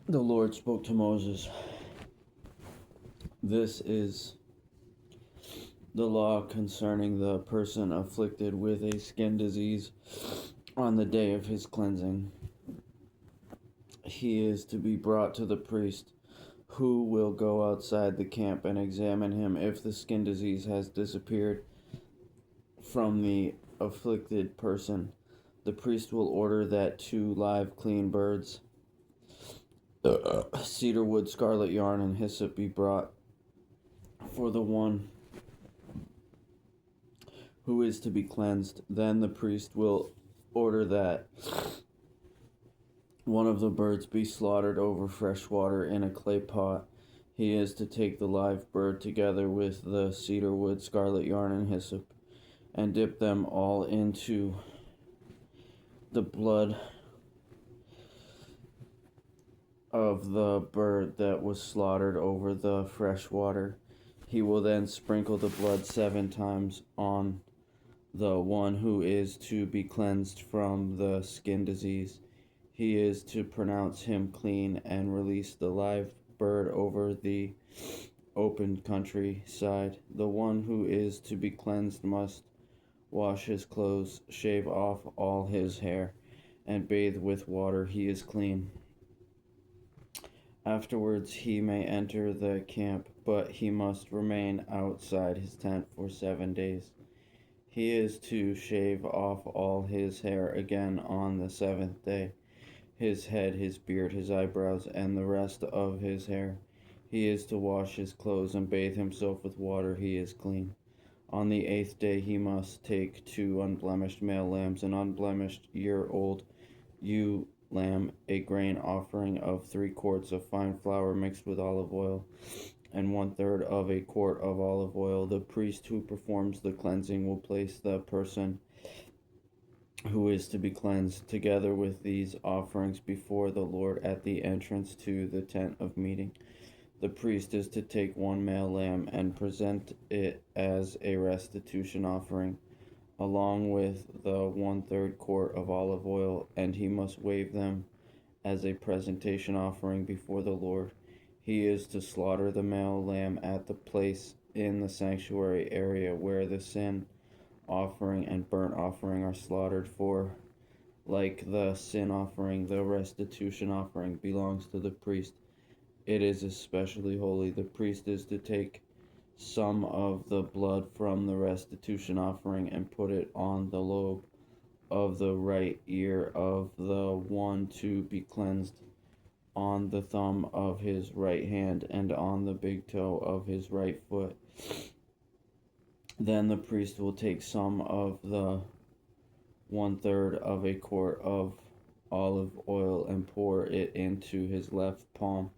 The Lord spoke to Moses. This is the law concerning the person afflicted with a skin disease on the day of his cleansing. He is to be brought to the priest, who will go outside the camp and examine him. If the skin disease has disappeared from the afflicted person, the priest will order that 2 live clean birds, cedar wood, scarlet yarn, and hyssop be brought for the one who is to be cleansed. Then the priest will order that one of the birds be slaughtered over fresh water in a clay pot. He is to take the live bird together with the cedar wood, scarlet yarn, and hyssop, and dip them all into the blood of the bird that was slaughtered over the fresh water. He will then sprinkle the blood 7 times on the one who is to be cleansed from the skin disease. He is to pronounce him clean and release the live bird over the open countryside. The one who is to be cleansed must wash his clothes, shave off all his hair, and bathe with water. He is clean. Afterwards he may enter the camp, but he must remain outside his tent for 7 days. He is to shave off all his hair again on the 7th day, his head, his beard, his eyebrows, and the rest of his hair. He is to wash his clothes and bathe himself with water. He is clean. On the 8th day he must take 2 unblemished male lambs, an unblemished year-old ewe lamb, a grain offering of 3 quarts of fine flour mixed with olive oil, and 1/3 of a quart of olive oil. The priest who performs the cleansing will place the person who is to be cleansed together with these offerings before the Lord at the entrance to the tent of meeting. The priest is to take 1 male lamb and present it as a restitution offering, along with the 1/3 quart of olive oil, and he must wave them as a presentation offering before the Lord. He is to slaughter the male lamb at the place in the sanctuary area where the sin offering and burnt offering are slaughtered, for like the sin offering, the restitution offering belongs to the priest. It is especially holy. The priest is to take some of the blood from the restitution offering and put it on the lobe of the right ear of the one to be cleansed, on the thumb of his right hand, and on the big toe of his right foot. Then the priest will take some of the 1/3 of a quart of olive oil and pour it into his left palm.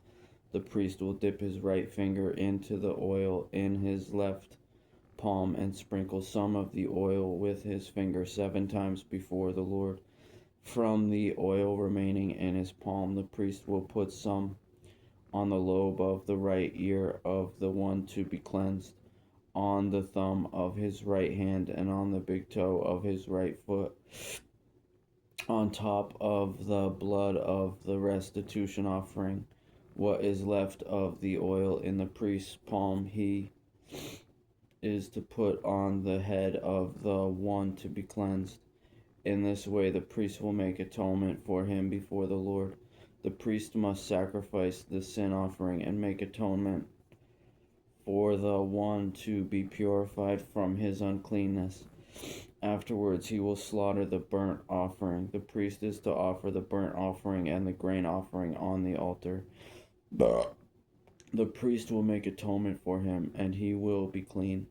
The priest will dip his right finger into the oil in his left palm and sprinkle some of the oil with his finger 7 times before the Lord. From the oil remaining in his palm, the priest will put some on the lobe of the right ear of the one to be cleansed, on the thumb of his right hand, and on the big toe of his right foot. On top of the blood of the restitution offering, what is left of the oil in the priest's palm, he is to put on the head of the one to be cleansed. In this way the priest will make atonement for him before the Lord. The priest must sacrifice the sin offering and make atonement for the one to be purified from his uncleanness. Afterwards he will slaughter the burnt offering. The priest is to offer the burnt offering and the grain offering on the altar. The priest will make atonement for him, and he will be clean.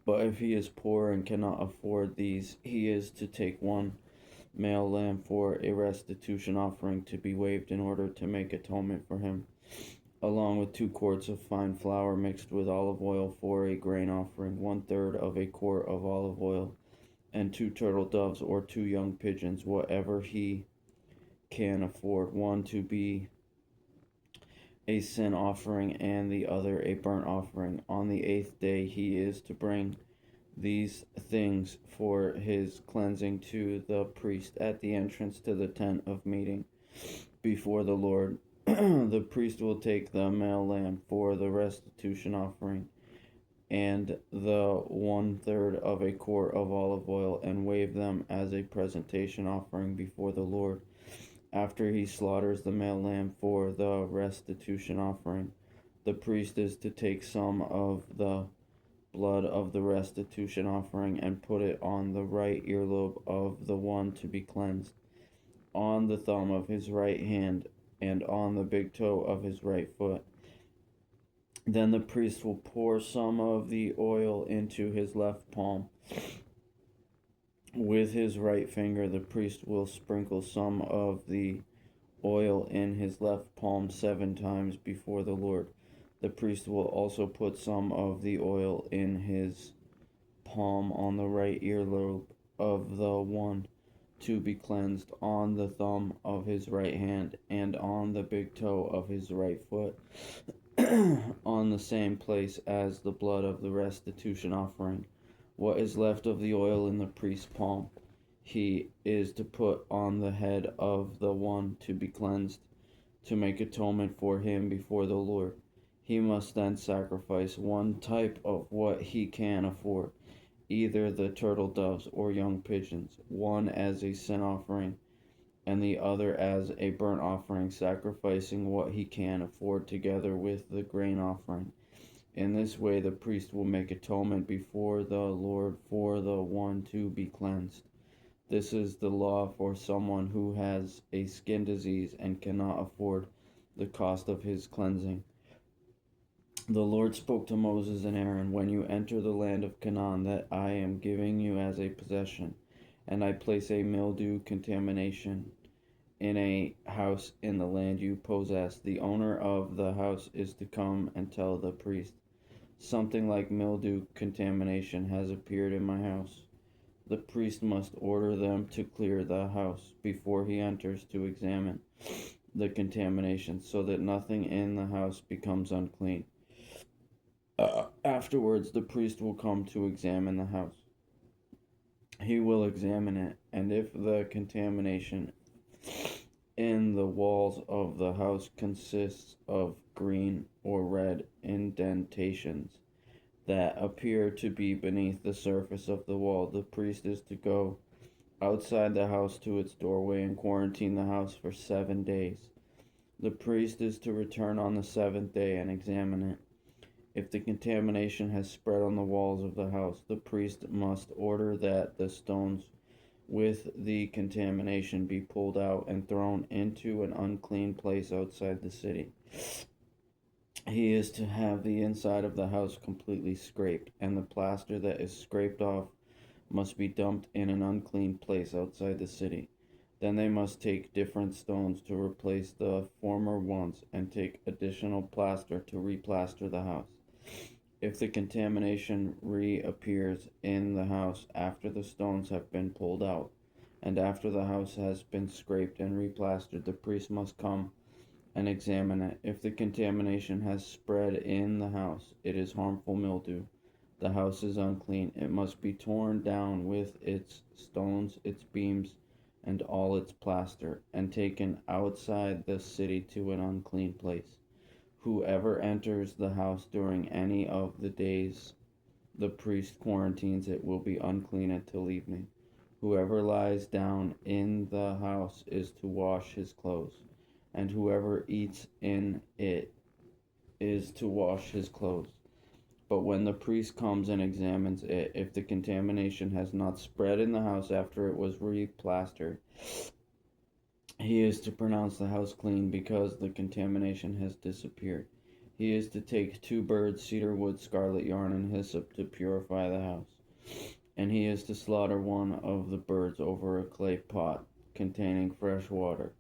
But if he is poor and cannot afford these, he is to take 1 male lamb for a restitution offering to be waved in order to make atonement for him, along with 2 quarts of fine flour mixed with olive oil for a grain offering, 1/3 of a quart of olive oil, and 2 turtle doves or 2 young pigeons, whatever he can afford, one to be a sin offering and the other a burnt offering. On the 8th day he is to bring these things for his cleansing to the priest at the entrance to the tent of meeting. before the Lord. The priest will take the male lamb for the restitution offering, and the 1/3 of a quart of olive oil, and wave them as a presentation offering before the Lord. After he slaughters the male lamb for the restitution offering, the priest is to take some of the blood of the restitution offering and put it on the right earlobe of the one to be cleansed, on the thumb of his right hand, and on the big toe of his right foot. Then the priest will pour some of the oil into his left palm. With his right finger, the priest will sprinkle some of the oil in his left palm 7 times before the Lord. The priest will also put some of the oil in his palm on the right earlobe of the one to be cleansed, on the thumb of his right hand, and on the big toe of his right foot, on the same place as the blood of the restitution offering. What is left of the oil in the priest's palm, he is to put on the head of the one to be cleansed, to make atonement for him before the Lord. He must then sacrifice one type of what he can afford, either the turtle doves or young pigeons, one as a sin offering and the other as a burnt offering, sacrificing what he can afford together with the grain offering. In this way the priest will make atonement before the Lord for the one to be cleansed. This is the law for someone who has a skin disease and cannot afford the cost of his cleansing. The Lord spoke to Moses and Aaron, when you enter the land of Canaan that I am giving you as a possession, and I place a mildew contamination in a house in the land you possess, the owner of the house is to come and tell the priest, something like mildew contamination has appeared in my house. The priest must order them to clear the house before he enters to examine the contamination, so that nothing in the house becomes unclean. Afterwards, the priest will come to examine the house. He will examine it, and if the contamination in the walls of the house consists of green or red indentations that appear to be beneath the surface of the wall, the priest is to go outside the house to its doorway and quarantine the house for 7 days. The priest is to return on the 7th day and examine it. If the contamination has spread on the walls of the house, the priest must order that the stones with the contamination be pulled out and thrown into an unclean place outside the city. He is to have the inside of the house completely scraped, and the plaster that is scraped off must be dumped in an unclean place outside the city. Then they must take different stones to replace the former ones, and take additional plaster to replaster the house. If the contamination reappears in the house after the stones have been pulled out, and after the house has been scraped and replastered, the priest must come and examine it. If the contamination has spread in the house, it is harmful mildew. The house is unclean. It must be torn down with its stones, its beams, and all its plaster, and taken outside the city to an unclean place. Whoever enters the house during any of the days the priest quarantines it will be unclean until evening. Whoever lies down in the house is to wash his clothes, and whoever eats in it is to wash his clothes. But when the priest comes and examines it, if the contamination has not spread in the house after it was replastered, he is to pronounce the house clean because the contamination has disappeared. He is to take 2 birds, cedar wood, scarlet yarn, and hyssop to purify the house. And he is to slaughter one of the birds over a clay pot containing fresh water.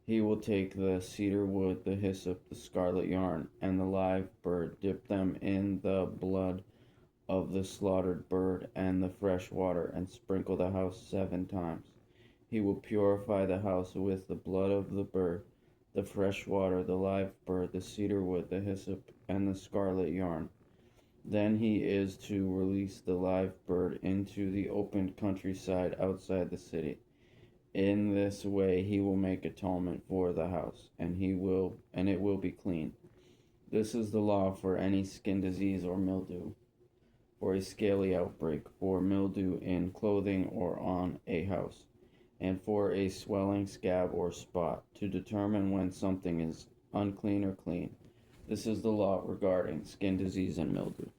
He will take the cedar wood, the hyssop, the scarlet yarn, and the live bird, dip them in the blood of the slaughtered bird and the fresh water, and sprinkle the house 7 times. He will purify the house with the blood of the bird, the fresh water, the live bird, the cedar wood, the hyssop, and the scarlet yarn. Then he is to release the live bird into the open countryside outside the city. In this way he will make atonement for the house, and it will be clean. This is the law for any skin disease or mildew, for a scaly outbreak, for mildew in clothing or on a house, and for a swelling scab or spot, to determine when something is unclean or clean. This is the law regarding skin disease and mildew.